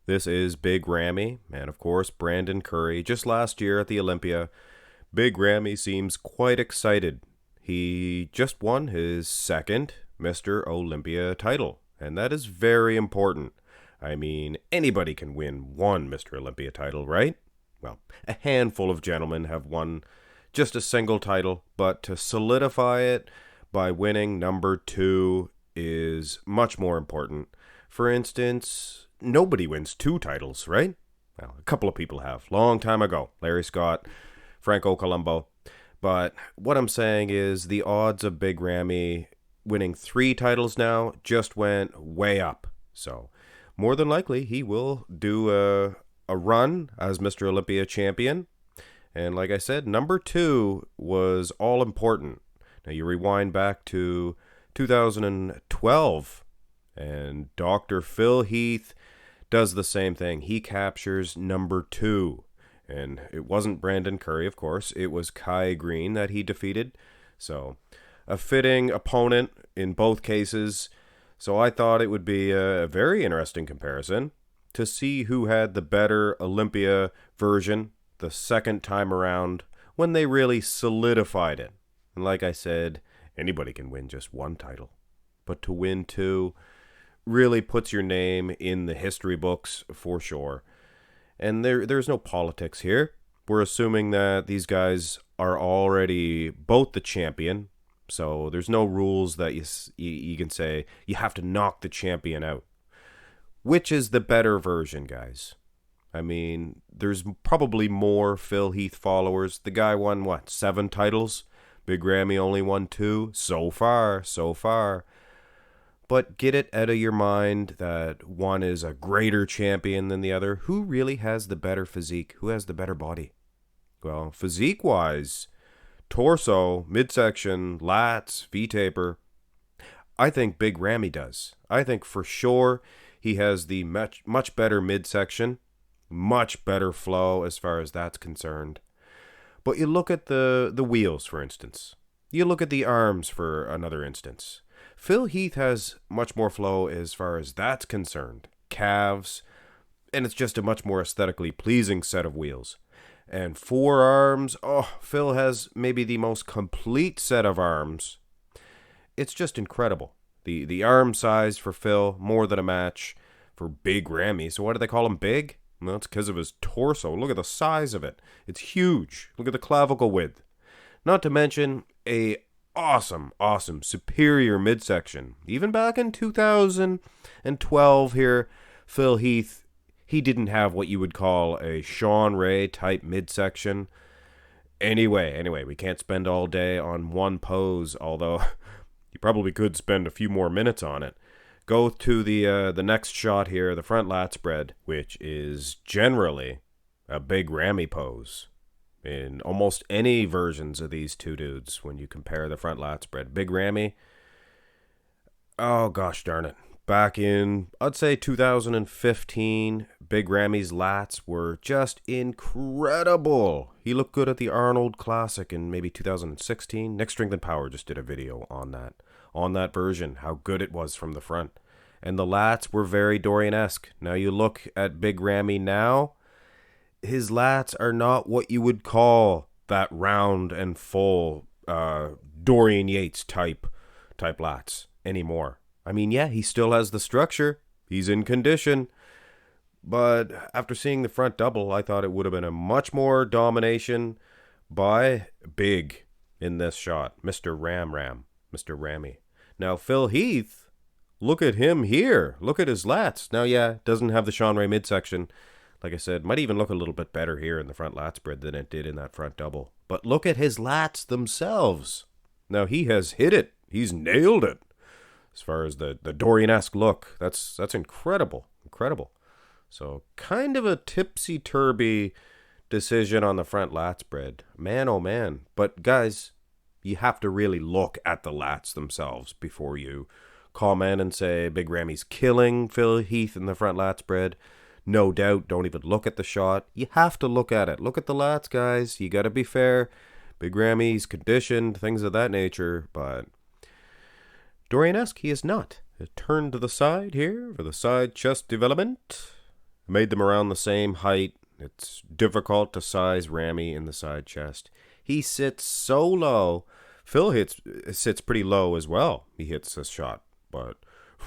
This is Big Ramy, and of course, Brandon Curry. Just last year at the Olympia, Big Ramy seems quite excited. He just won his second Mr. Olympia title, and that is very important. I mean, anybody can win one Mr. Olympia title, right? Well, a handful of gentlemen have won just a single title, but to solidify it by winning number 2 is much more important. For instance, nobody wins 2 titles, right? Well, a couple of people have. Long time ago. Larry Scott, Franco Columbo. But what I'm saying is the odds of Big Ramy winning 3 titles now just went way up. So, more than likely, he will do a run as Mr. Olympia champion. And like I said, number 2 was all important. Now you rewind back to 2012, and Dr. Phil Heath does the same thing. He captures number 2. And it wasn't Brandon Curry, of course. It was Kai Green that he defeated. So, a fitting opponent in both cases. So I thought it would be a very interesting comparison to see who had the better Olympia version the second time around when they really solidified it. And like I said, anybody can win just 1 title. But to win 2 really puts your name in the history books for sure. And there's no politics here. We're assuming that these guys are already both the champion. So there's no rules that you can say you have to knock the champion out. Which is the better version, guys? I mean, there's probably more Phil Heath followers. The guy won, 7 titles? Big Ramy only won 2? So far. But get it out of your mind that one is a greater champion than the other. Who really has the better physique? Who has the better body? Well, physique-wise, torso, midsection, lats, V-taper, I think Big Ramy does. I think for sure he has the much better midsection, much better flow as far as that's concerned. But you look at the wheels, for instance. You look at the arms, for another instance. Phil Heath has much more flow as far as that's concerned. Calves, and it's just a much more aesthetically pleasing set of wheels. And forearms, Phil has maybe the most complete set of arms. It's just incredible. The arm size for Phil, more than a match for Big Ramy. So why do they call him big? Well, it's because of his torso. Look at the size of it. It's huge. Look at the clavicle width. Not to mention a awesome, superior midsection. Even back in 2012 here, Phil Heath, he didn't have what you would call a Sean Ray type midsection. Anyway, we can't spend all day on one pose, although you probably could spend a few more minutes on it. Go to the next shot here, the front lat spread, which is generally a Big Ramy pose. In almost any versions of these two dudes, when you compare the front lat spread. Big Ramy, oh gosh darn it. Back in, I'd say 2015, Big Ramy's lats were just incredible. He looked good at the Arnold Classic in maybe 2016. Nick Strength and Power just did a video on that version, how good it was from the front. And the lats were very Dorian-esque. Now you look at Big Ramy now, his lats are not what you would call that round and full Dorian Yates type lats anymore. I mean, yeah, he still has the structure. He's in condition. But after seeing the front double, I thought it would have been a much more domination by Big in this shot. Mr. Ramy. Now, Phil Heath, look at him here. Look at his lats. Now, yeah, doesn't have the Sean Ray midsection. Like I said, might even look a little bit better here in the front lat spread than it did in that front double. But look at his lats themselves. Now, he has hit it. He's nailed it. As far as the Dorian-esque look, that's incredible. So, kind of a tipsy-turvy decision on the front lat spread. Man, oh man. But, guys, you have to really look at the lats themselves before you comment and say Big Ramy's killing Phil Heath in the front lat spread. No doubt, don't even look at the shot. You have to look at it. Look at the lats, guys. You got to be fair. Big Ramy's conditioned, things of that nature, but Dorian-esque, he is not. Turn to the side here for the side chest development. I made them around the same height. It's difficult to size Ramy in the side chest. He sits so low. Sits pretty low as well. He hits a shot, but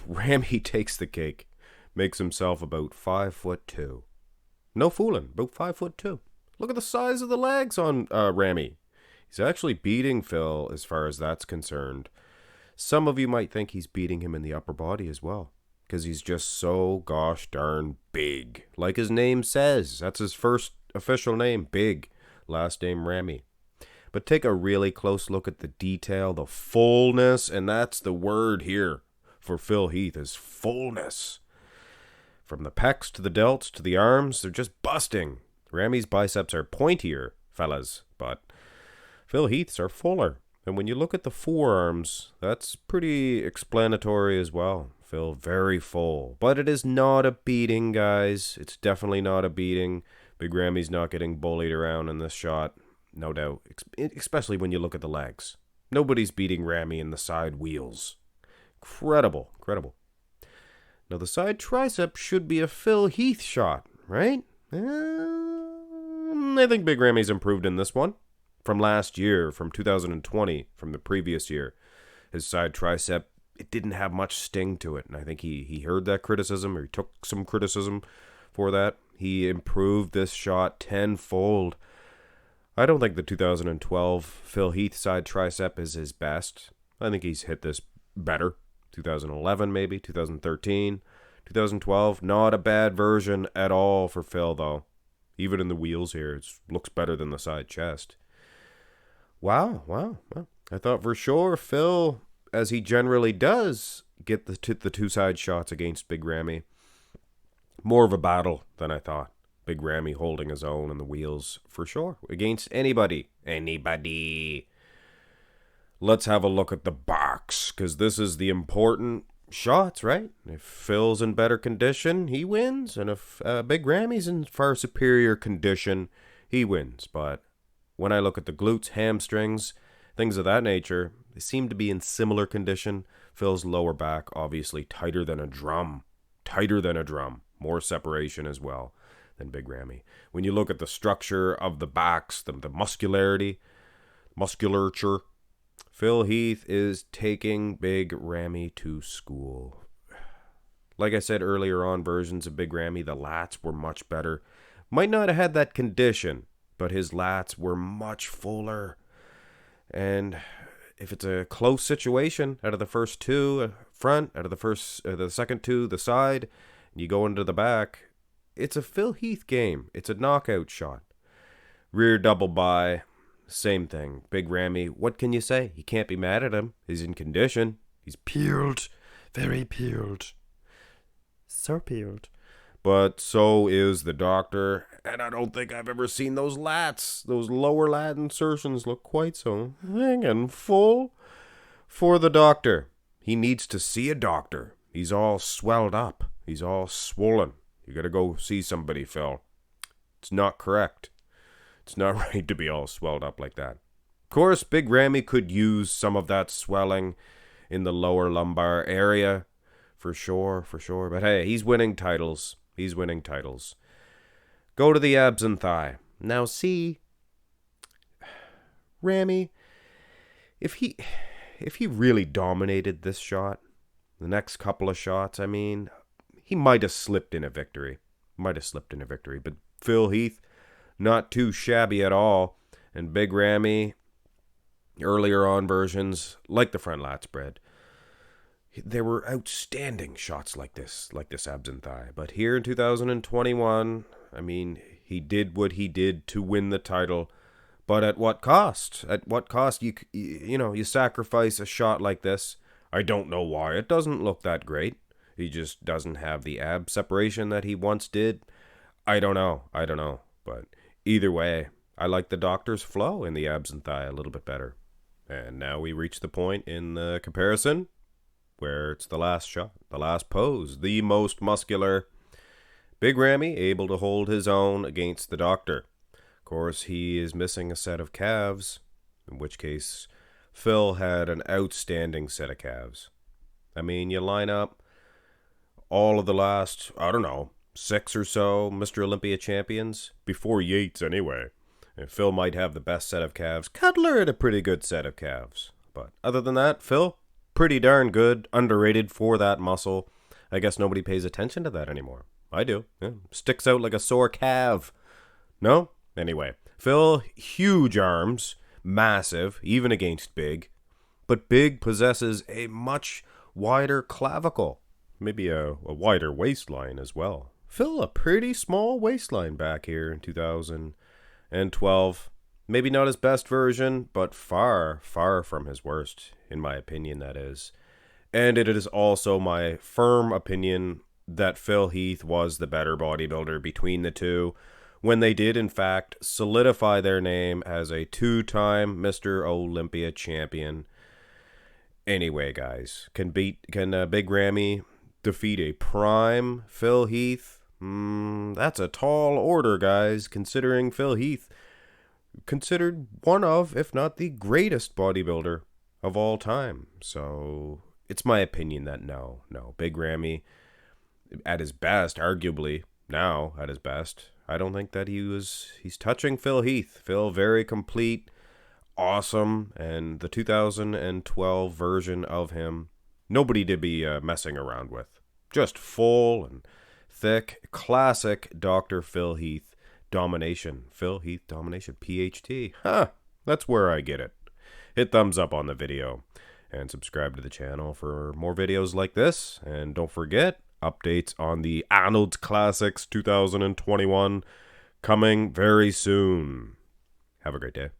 Ramy takes the cake. Makes himself about 5'2". No fooling, about 5'2". Look at the size of the legs on Ramy. He's actually beating Phil as far as that's concerned. Some of you might think he's beating him in the upper body as well, because he's just so gosh darn big. Like his name says, that's his first official name, Big. Last name Ramy. But take a really close look at the detail, the fullness, and that's the word here for Phil Heath is fullness. From the pecs to the delts to the arms, they're just busting. Ramy's biceps are pointier, fellas, but Phil Heath's are fuller. And when you look at the forearms, that's pretty explanatory as well. Phil very full. But it is not a beating, guys. It's definitely not a beating. Big Ramy's not getting bullied around in this shot. No doubt. Especially when you look at the legs. Nobody's beating Ramy in the side wheels. Incredible. Now, the side tricep should be a Phil Heath shot, right? I think Big Ramy's improved in this one. From last year, from 2020, from the previous year. His side tricep, it didn't have much sting to it. And I think he heard that criticism, or he took some criticism for that. He improved this shot tenfold. I don't think the 2012 Phil Heath side tricep is his best. I think he's hit this better. 2011 maybe, 2013, 2012. Not a bad version at all for Phil, though. Even in the wheels here, it looks better than the side chest. Wow. I thought for sure Phil, as he generally does, get the two side shots against Big Ramy. More of a battle than I thought. Big Ramy holding his own in the wheels for sure. Against anybody. Let's have a look at the box, because this is the important shots, right? If Phil's in better condition, he wins. And if Big Ramy's in far superior condition, he wins. But when I look at the glutes, hamstrings, things of that nature, they seem to be in similar condition. Phil's lower back, obviously, tighter than a drum. More separation as well than Big Ramy. When you look at the structure of the backs, the musculature, Phil Heath is taking Big Ramy to school. Like I said earlier on, versions of Big Ramy, the lats were much better. Might not have had that condition, but his lats were much fuller. And if it's a close situation, out of the first two front, out of the second two the side, and you go into the back, it's a Phil Heath game. It's a knockout shot. Rear double by. Same thing. Big Ramy, what can you say? You can't be mad at him. He's in condition. He's peeled. Very peeled. So peeled. But so is the doctor. And I don't think I've ever seen those lats, those lower lat insertions look quite so hanging full for the doctor. He needs to see a doctor. He's all swelled up. He's all swollen. You gotta go see somebody, Phil. It's not correct. It's not right to be all swelled up like that. Of course, Big Ramy could use some of that swelling in the lower lumbar area. For sure. But hey, he's winning titles. Go to the abs and thigh. Now see, Ramy, if he really dominated this shot, the next couple of shots, I mean, he might have slipped in a victory. But Phil Heath, not too shabby at all. And Big Ramy, earlier on versions, like the front lat spread, there were outstanding shots like this abs and thigh. But here in 2021, I mean, he did what he did to win the title. But at what cost? You sacrifice a shot like this. I don't know why. It doesn't look that great. He just doesn't have the ab separation that he once did. I don't know. But either way, I like the doctor's flow in the abs and thigh a little bit better. And now we reach the point in the comparison where it's the last shot, the last pose, the most muscular. Big Ramy able to hold his own against the doctor. Of course, he is missing a set of calves, in which case Phil had an outstanding set of calves. I mean, you line up all of the last, 6 or so Mr. Olympia champions, before Yates anyway. And Phil might have the best set of calves. Cutler had a pretty good set of calves. But other than that, Phil, pretty darn good, underrated for that muscle. I guess nobody pays attention to that anymore. I do. Yeah. Sticks out like a sore calf. No? Anyway, Phil, huge arms, massive, even against Big. But Big possesses a much wider clavicle. Maybe a wider waistline as well. Phil, a pretty small waistline back here in 2012. Maybe not his best version, but far, far from his worst, in my opinion, that is. And it is also my firm opinion that Phil Heath was the better bodybuilder between the two, when they did, in fact, solidify their name as a 2-time Mr. Olympia champion. Anyway, guys, can Big Ramy defeat a prime Phil Heath? That's a tall order, guys, considering Phil Heath considered one of, if not the greatest bodybuilder of all time. So it's my opinion that no, Big Ramy at his best, arguably now at his best, I don't think that he's touching Phil Heath. Phil, very complete, awesome, and the 2012 version of him, nobody to be messing around with. Just full and thick, classic Dr. Phil Heath domination. Phil Heath domination, PhD. That's where I get it. Hit thumbs up on the video and subscribe to the channel for more videos like this. And don't forget, updates on the Arnold's Classics 2021 coming very soon. Have a great day.